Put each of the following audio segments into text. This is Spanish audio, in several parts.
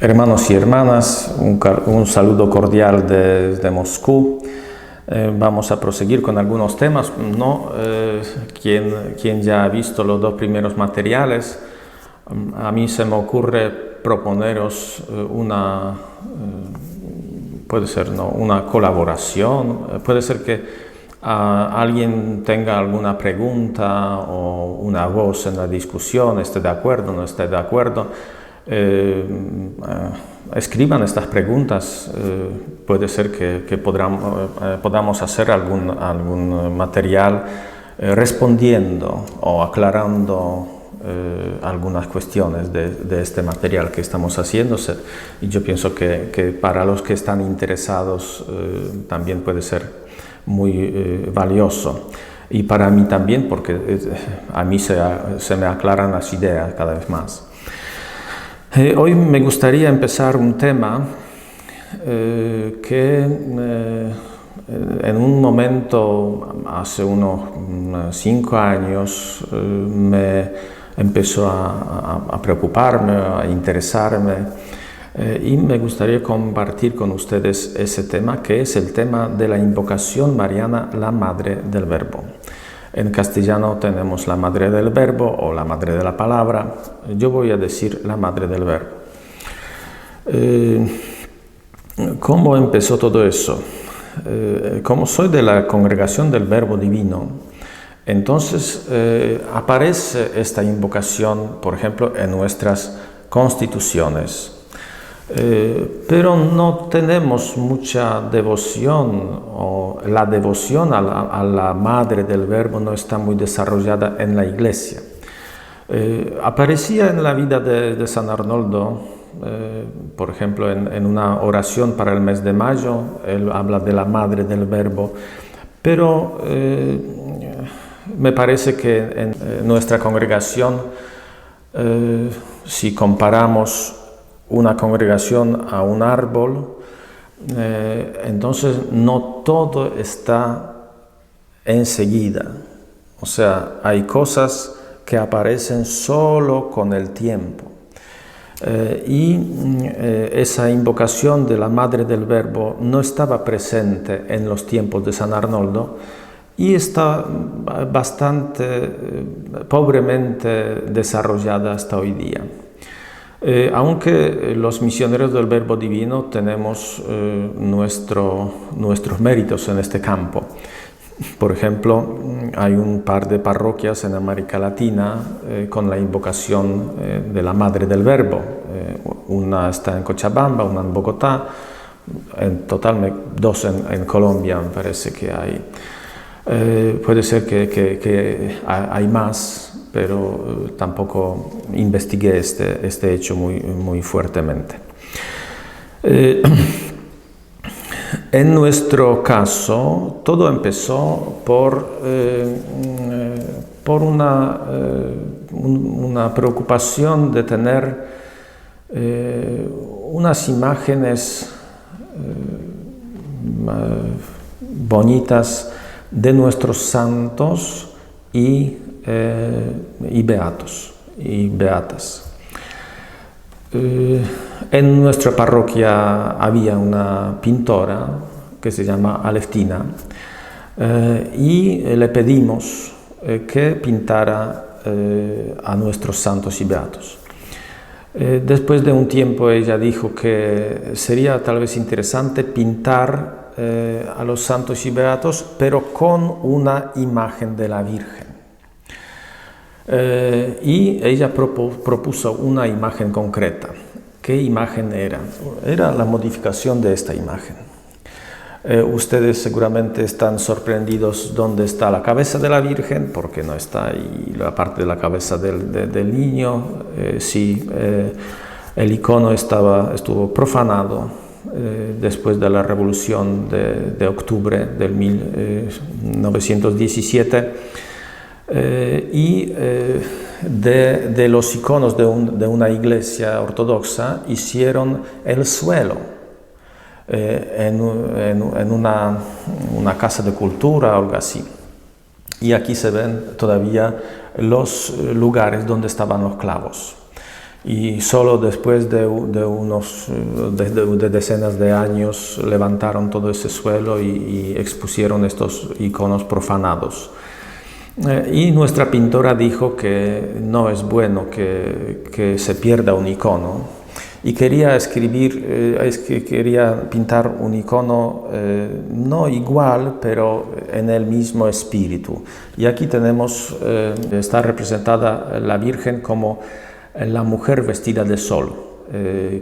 Hermanos y hermanas, un saludo cordial desde Moscú. Vamos a proseguir con algunos temas, ¿no? Quien ya ha visto los dos primeros materiales, a mí se me ocurre proponeros puede ser, ¿no?, una colaboración. Puede ser que alguien tenga alguna pregunta o una voz en la discusión, esté de acuerdo, no esté de acuerdo. Escriban estas preguntas. Puede ser que podamos hacer algún material respondiendo o aclarando algunas cuestiones de este material que estamos haciéndose, y yo pienso que para los que están interesados también puede ser muy valioso, y para mí también, porque a mí se me aclaran las ideas cada vez más. Hoy me gustaría empezar un tema que en un momento, hace unos 5 años, me empezó a preocuparme, a interesarme, y me gustaría compartir con ustedes ese tema, que es el tema de la invocación mariana, la Madre del Verbo. En castellano tenemos la Madre del Verbo o la Madre de la Palabra. Yo voy a decir la Madre del Verbo. ¿Cómo empezó todo eso? Como soy de la Congregación del Verbo Divino, entonces aparece esta invocación, por ejemplo, en nuestras constituciones. Pero no tenemos mucha devoción, o la devoción a la Madre del Verbo no está muy desarrollada en la Iglesia. Aparecía en la vida de San Arnoldo, por ejemplo, en una oración para el mes de mayo, él habla de la Madre del Verbo, pero me parece que en nuestra congregación, si comparamos una congregación a un árbol, entonces no todo está enseguida. O sea, hay cosas que aparecen solo con el tiempo. Esa invocación de la Madre del Verbo no estaba presente en los tiempos de San Arnoldo y está bastante pobremente desarrollada hasta hoy día. Aunque los misioneros del Verbo Divino tenemos nuestros méritos en este campo. Por ejemplo, hay un par de parroquias en América Latina con la invocación de la Madre del Verbo. Una está en Cochabamba, una en Bogotá, en total 2 en Colombia me parece que hay. Puede ser que hay más, pero tampoco investigué este hecho muy fuertemente. En nuestro caso, todo empezó por una preocupación de tener unas imágenes bonitas de nuestros santos y beatos y beatas. En nuestra parroquia había una pintora que se llama Aleftina, y le pedimos que pintara a nuestros santos y beatos. Después de un tiempo ella dijo que sería tal vez interesante pintar a los santos y beatos, pero con una imagen de la Virgen. Y ella propuso una imagen concreta. ¿Qué imagen era? Era la modificación de esta imagen. Ustedes seguramente están sorprendidos dónde está la cabeza de la Virgen, porque no está ahí la parte de la cabeza del niño. Sí, el icono estuvo profanado después de la Revolución de octubre del 1917. De los iconos de una iglesia ortodoxa hicieron el suelo en una casa de cultura o algo así. Y aquí se ven todavía los lugares donde estaban los clavos. y solo después de decenas de años levantaron todo ese suelo y expusieron estos iconos profanados. Y nuestra pintora dijo que no es bueno que se pierda un icono, y quería quería pintar un icono no igual, pero en el mismo espíritu. Y aquí tenemos, está representada la Virgen como la mujer vestida de sol,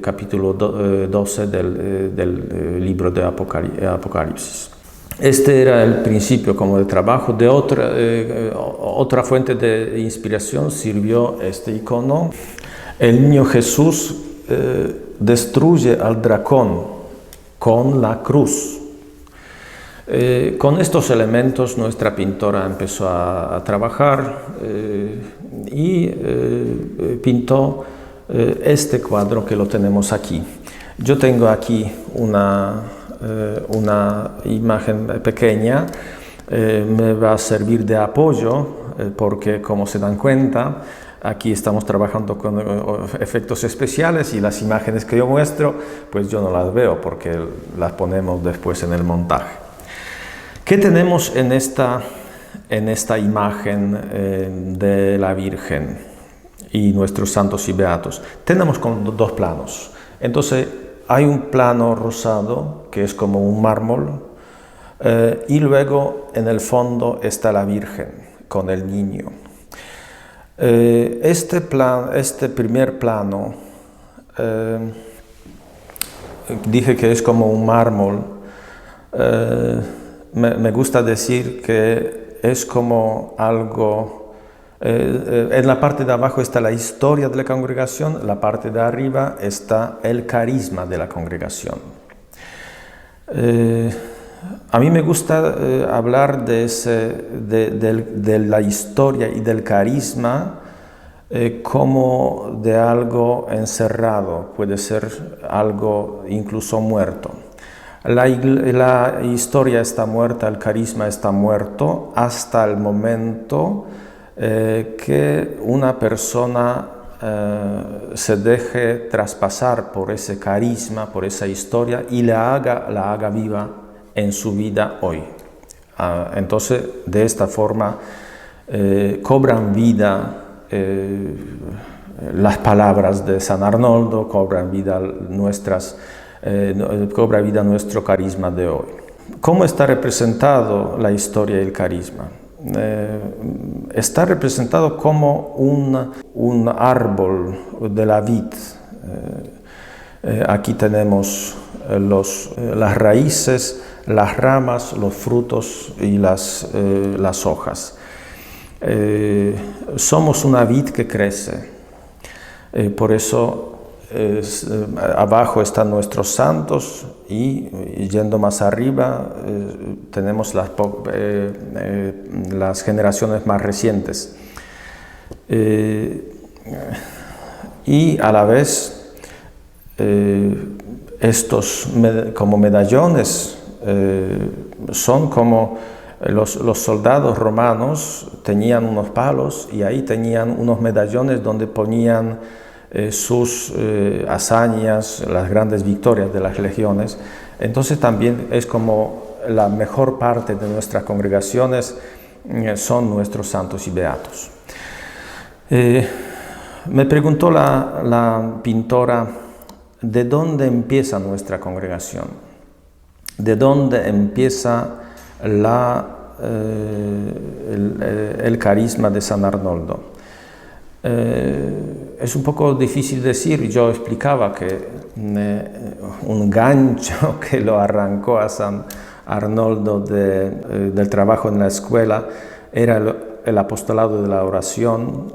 capítulo 12 del libro de Apocalipsis. Este era el principio como de trabajo. De otra fuente de inspiración sirvió este icono. El niño Jesús destruye al dragón con la cruz. Con estos elementos nuestra pintora empezó a trabajar y pintó este cuadro que lo tenemos aquí. Yo tengo aquí una imagen pequeña, me va a servir de apoyo porque, como se dan cuenta, aquí estamos trabajando con efectos especiales y las imágenes que yo muestro, pues yo no las veo porque las ponemos después en el montaje. ¿Qué tenemos en esta imagen de la Virgen y nuestros santos y beatos? Tenemos dos planos. Entonces, hay un plano rosado que es como un mármol y luego en el fondo está la Virgen con el niño. Este primer plano, dije que es como un mármol. Me gusta decir que es como algo, en la parte de abajo está la historia de la congregación, en la parte de arriba está el carisma de la congregación. A mí me gusta hablar de la historia y del carisma como de algo encerrado, puede ser algo incluso muerto. La historia está muerta, el carisma está muerto hasta el momento que una persona se deje traspasar por ese carisma, por esa historia y la haga viva en su vida hoy. Entonces, de esta forma, cobran vida las palabras de San Arnoldo, cobra vida nuestro carisma de hoy. ¿Cómo está representado la historia y el carisma? Está representado como un árbol de la vid. Aquí tenemos las raíces, las ramas, los frutos y las hojas. Somos una vid que crece. Por eso abajo están nuestros santos y yendo más arriba tenemos las generaciones más recientes. Y a la vez estos como medallones son como los soldados romanos tenían unos palos y ahí tenían unos medallones donde ponían sus hazañas, las grandes victorias de las legiones. Entonces también es como la mejor parte de nuestras congregaciones son nuestros santos y beatos. Me preguntó la pintora de dónde empieza nuestra congregación, de dónde empieza el carisma de San Arnoldo. Es un poco difícil decir. Yo explicaba que un gancho que lo arrancó a San Arnoldo del trabajo en la escuela era el apostolado de la oración,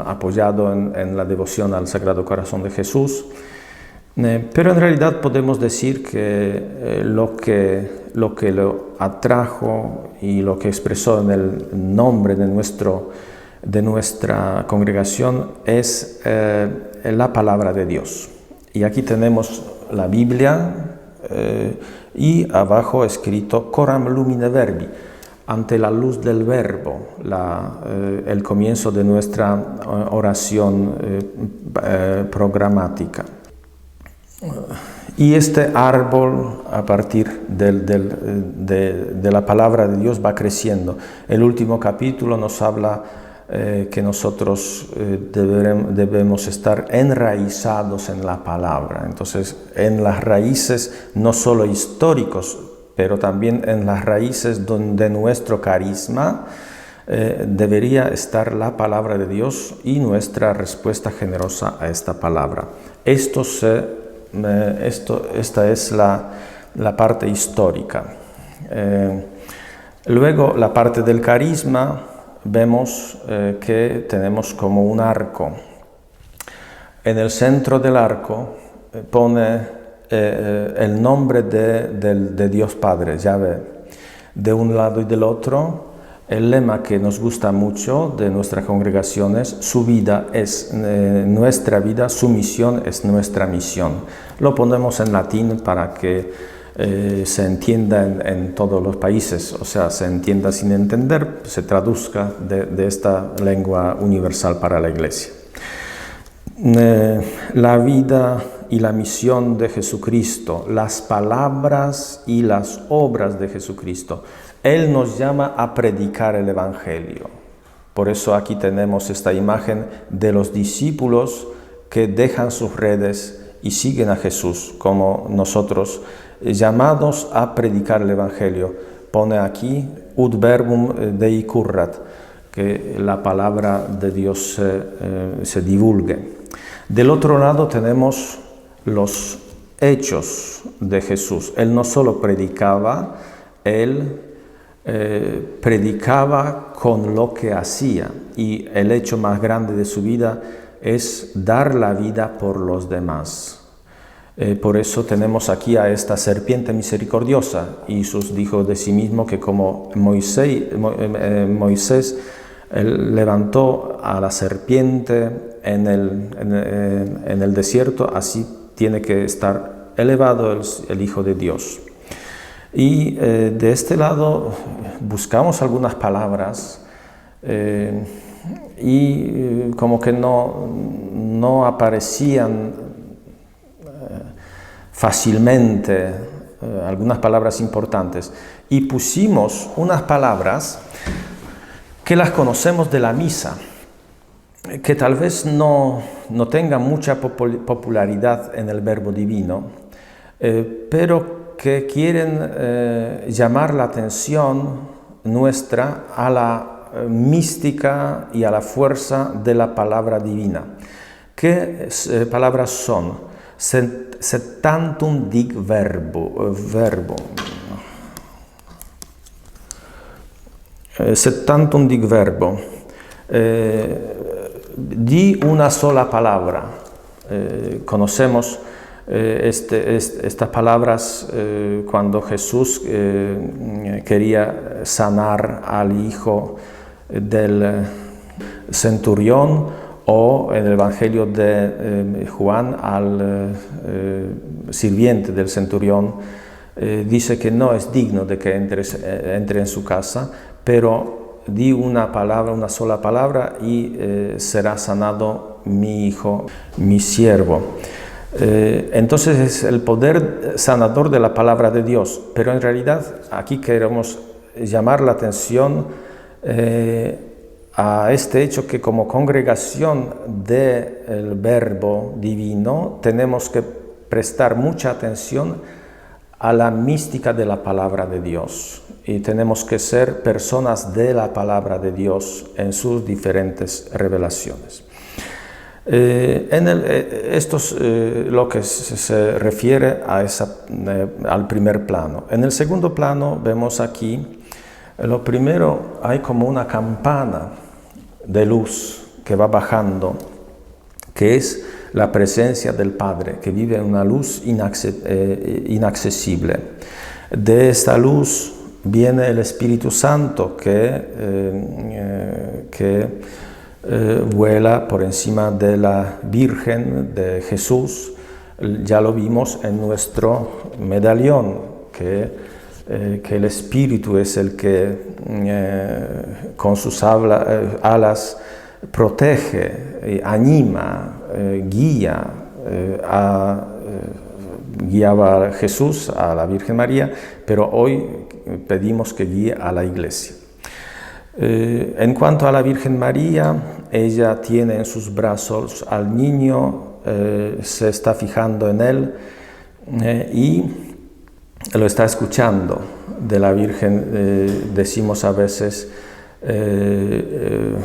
apoyado en la devoción al Sagrado Corazón de Jesús. Pero en realidad podemos decir que lo que lo atrajo y lo que expresó en el nombre de nuestra congregación es la palabra de Dios. Y aquí tenemos la Biblia y abajo escrito Coram Lumine Verbi. ante la luz del Verbo, el comienzo de nuestra oración programática. Y este árbol, a partir de la palabra de Dios, va creciendo. El último capítulo nos habla que nosotros debemos estar enraizados en la palabra. Entonces, en las raíces no solo históricos, pero también en las raíces de nuestro carisma debería estar la palabra de Dios y nuestra respuesta generosa a esta palabra. Esta es la parte histórica. Luego, la parte del carisma, vemos que tenemos como un arco. En el centro del arco pone el nombre de Dios Padre, Yahvé. De un lado y del otro, el lema que nos gusta mucho de nuestras congregaciones: su vida es nuestra vida, su misión es nuestra misión. Lo ponemos en latín para que se entienda en todos los países, o sea, se entienda sin entender, se traduzca de esta lengua universal para la Iglesia. La vida y la misión de Jesucristo, las palabras y las obras de Jesucristo. Él nos llama a predicar el Evangelio. Por eso aquí tenemos esta imagen de los discípulos que dejan sus redes y siguen a Jesús, como nosotros, llamados a predicar el Evangelio. Pone aquí, ut verbum Dei currat, que la palabra de Dios se divulgue. Del otro lado tenemos los hechos de Jesús. Él no solo predicaba, él predicaba con lo que hacía, y el hecho más grande de su vida es dar la vida por los demás. Por eso tenemos aquí a esta serpiente misericordiosa. Jesús dijo de sí mismo que como Moisés levantó a la serpiente en el desierto, así tiene que estar elevado el Hijo de Dios. Y de este lado buscamos algunas palabras y como que no aparecían fácilmente algunas palabras importantes, y pusimos unas palabras que las conocemos de la misa, que tal vez no tengan mucha popularidad en el Verbo Divino, pero que quieren llamar la atención nuestra a la mística y a la fuerza de la palabra divina. ¿Qué palabras son? Setantum dic verbo. Setantum dic verbo. Di una sola palabra. Conocemos estas palabras cuando Jesús quería sanar al hijo del centurión, o en el Evangelio de Juan al sirviente del centurión. Dice que no es digno de que entre en su casa, pero di una palabra, una sola palabra, y será sanado mi hijo, mi siervo. Entonces es el poder sanador de la palabra de Dios, pero en realidad aquí queremos llamar la atención a este hecho que como congregación del Verbo Divino tenemos que prestar mucha atención a la mística de la palabra de Dios, y tenemos que ser personas de la palabra de Dios en sus diferentes revelaciones. Esto es lo que se refiere al primer plano. En el segundo plano vemos aquí, lo primero, hay como una campana de luz que va bajando, que es la presencia del Padre, que vive en una luz inaccesible. De esta luz viene el Espíritu Santo que vuela por encima de la Virgen, de Jesús. Ya lo vimos en nuestro medallón, que que el Espíritu es el que con sus alas protege, anima, guía, guiaba a Jesús, a la Virgen María, pero hoy pedimos que guíe a la Iglesia. En cuanto a la Virgen María, ella tiene en sus brazos al niño, se está fijando en él y lo está escuchando. De la Virgen decimos a veces, el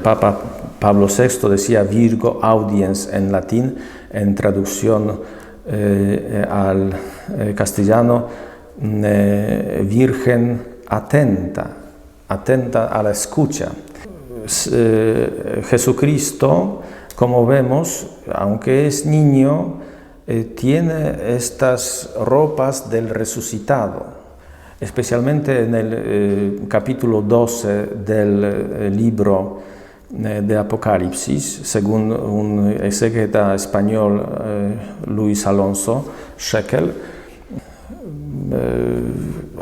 Papa Pablo VI decía Virgo Audiens en latín, en traducción al castellano, Virgen atenta a la escucha. Jesucristo, como vemos, aunque es niño, tiene estas ropas del resucitado, especialmente en el capítulo 12 del libro de Apocalipsis, según un exégeta español, Luis Alonso Shekel,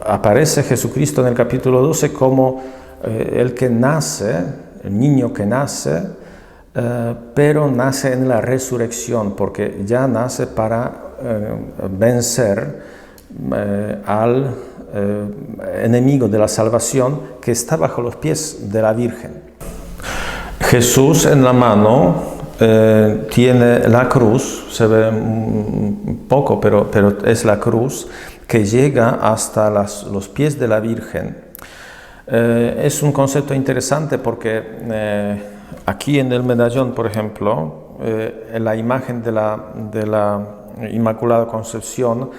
aparece Jesucristo en el capítulo 12 como el que nace, el niño que nace, pero nace en la resurrección, porque ya nace para vencer al enemigo de la salvación que está bajo los pies de la Virgen. Jesús en la mano tiene la cruz, se ve poco, pero es la cruz que llega hasta los pies de la Virgen. Es un concepto interesante porque aquí en el medallón, por ejemplo, la imagen de la Inmaculada Concepción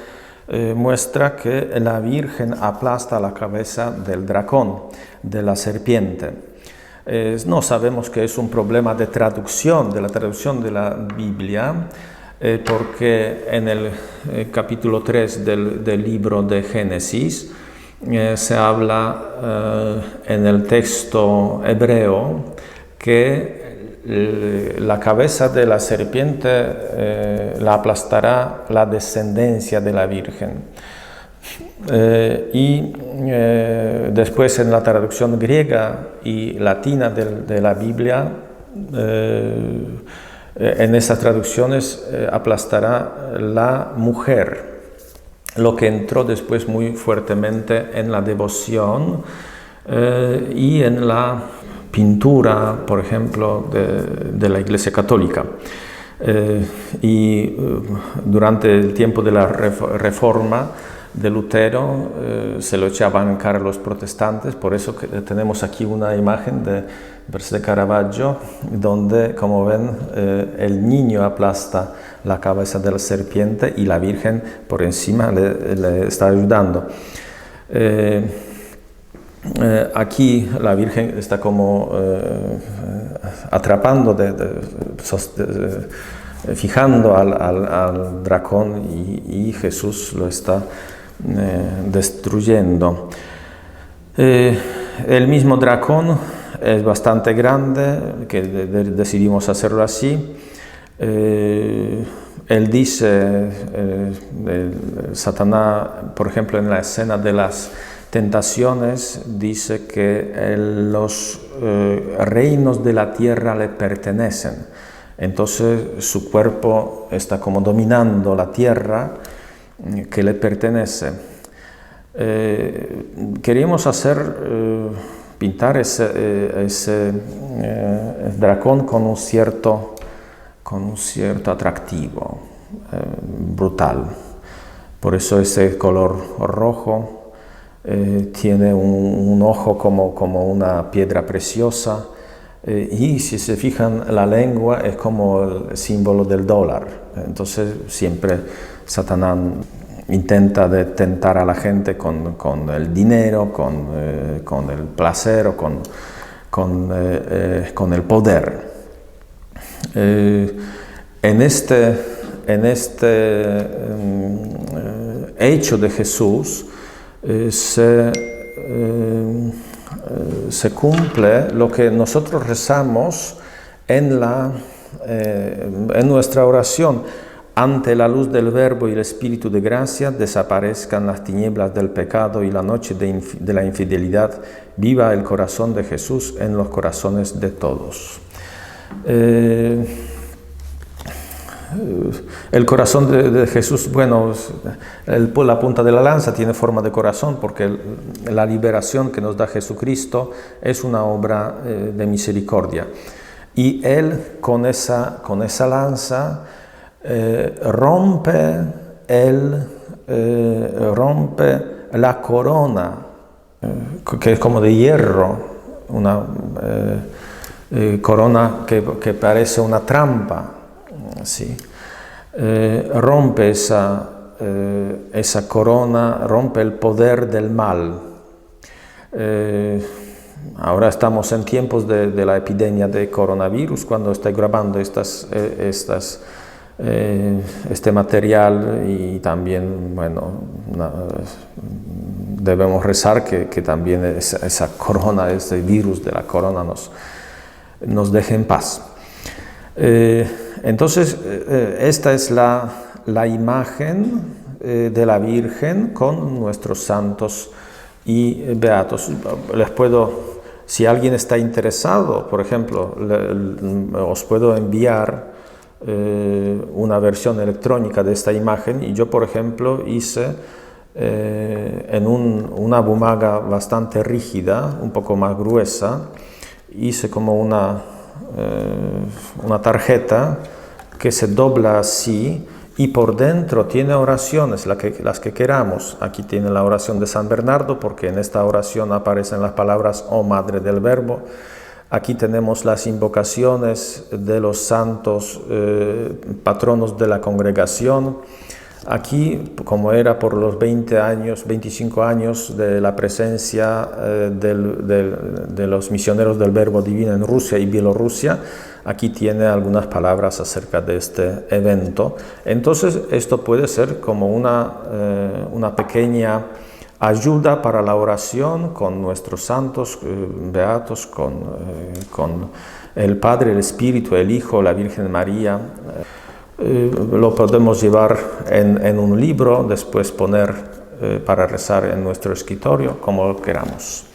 muestra que la Virgen aplasta la cabeza del dragón, de la serpiente. No sabemos que es un problema de traducción, de la traducción de la Biblia, porque en el capítulo 3 del libro de Génesis se habla en el texto hebreo que la cabeza de la serpiente la aplastará la descendencia de la Virgen. Después en la traducción griega y latina de la Biblia, en esas traducciones aplastará la mujer, lo que entró después muy fuertemente en la devoción y en la pintura, por ejemplo, de la Iglesia Católica. Durante el tiempo de la Reforma de Lutero se lo echaban en cara a los protestantes, por eso que tenemos aquí una imagen de Caravaggio, donde, como ven, el niño aplasta la cabeza de la serpiente y la Virgen por encima le está ayudando. Aquí la Virgen está como atrapando, fijando al dragón y Jesús lo está destruyendo. El mismo dragón es bastante grande, que decidimos hacerlo así. Él dice, Satanás, por ejemplo, en la escena de las tentaciones, dice que los reinos de la tierra le pertenecen. Entonces su cuerpo está como dominando la tierra que le pertenece. Queríamos pintar ese dragón con un cierto atractivo, brutal. Por eso ese color rojo tiene un ojo como una piedra preciosa. Y si se fijan, la lengua es como el símbolo del dólar. Entonces siempre Satanás intenta de tentar a la gente con el dinero, con el placer o con el poder. En este hecho de Jesús se cumple lo que nosotros rezamos en nuestra oración. ante la luz del Verbo y el Espíritu de gracia desaparezcan las tinieblas del pecado y la noche de la infidelidad, viva el corazón de Jesús en los corazones de todos. El corazón de Jesús, bueno, la punta de la lanza tiene forma de corazón porque la liberación que nos da Jesucristo es una obra de misericordia. Y Él con esa lanza rompe la corona, que es como de hierro, una corona que parece una trampa. Sí. Rompe esa corona, rompe el poder del mal. Ahora estamos en tiempos de la epidemia de coronavirus, cuando estoy grabando este material, y también, bueno, debemos rezar que también esa corona, ese virus de la corona nos deje en paz. Entonces, esta es la imagen de la Virgen con nuestros santos y beatos. Les puedo, si alguien está interesado, por ejemplo, os puedo enviar una versión electrónica de esta imagen, y yo, por ejemplo, hice en una bumaga bastante rígida, un poco más gruesa, hice como una tarjeta que se dobla así, y por dentro tiene oraciones, las que queramos. Aquí tiene la oración de San Bernardo, porque en esta oración aparecen las palabras "Oh Madre del Verbo". Aquí tenemos las invocaciones de los santos patronos de la congregación. Aquí, como era por los 25 años de la presencia de los misioneros del Verbo Divino en Rusia y Bielorrusia, aquí tiene algunas palabras acerca de este evento. Entonces, esto puede ser como una pequeña ayuda para la oración con nuestros santos beatos, con el Padre, el Espíritu, el Hijo, la Virgen María. Lo podemos llevar en un libro, después poner para rezar en nuestro escritorio, como queramos.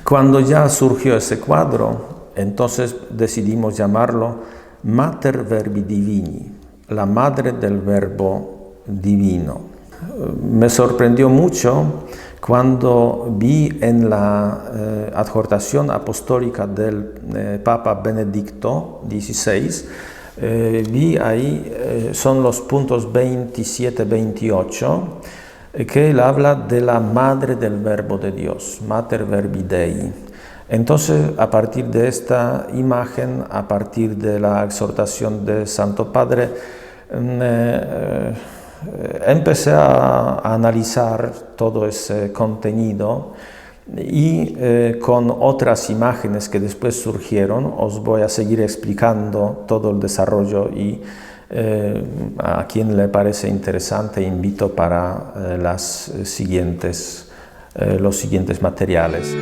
Cuando ya surgió ese cuadro, entonces decidimos llamarlo Mater Verbi Divini, la Madre del Verbo Divino. Me sorprendió mucho cuando vi en la adhortación apostólica del Papa Benedicto XVI, vi ahí, son los puntos 27-28, que él habla de la Madre del Verbo de Dios, Mater Verbi Dei. Entonces, a partir de esta imagen, a partir de la exhortación de Santo Padre, empecé a analizar todo ese contenido, y con otras imágenes que después surgieron os voy a seguir explicando todo el desarrollo, y a quien le parece interesante invito para los siguientes materiales.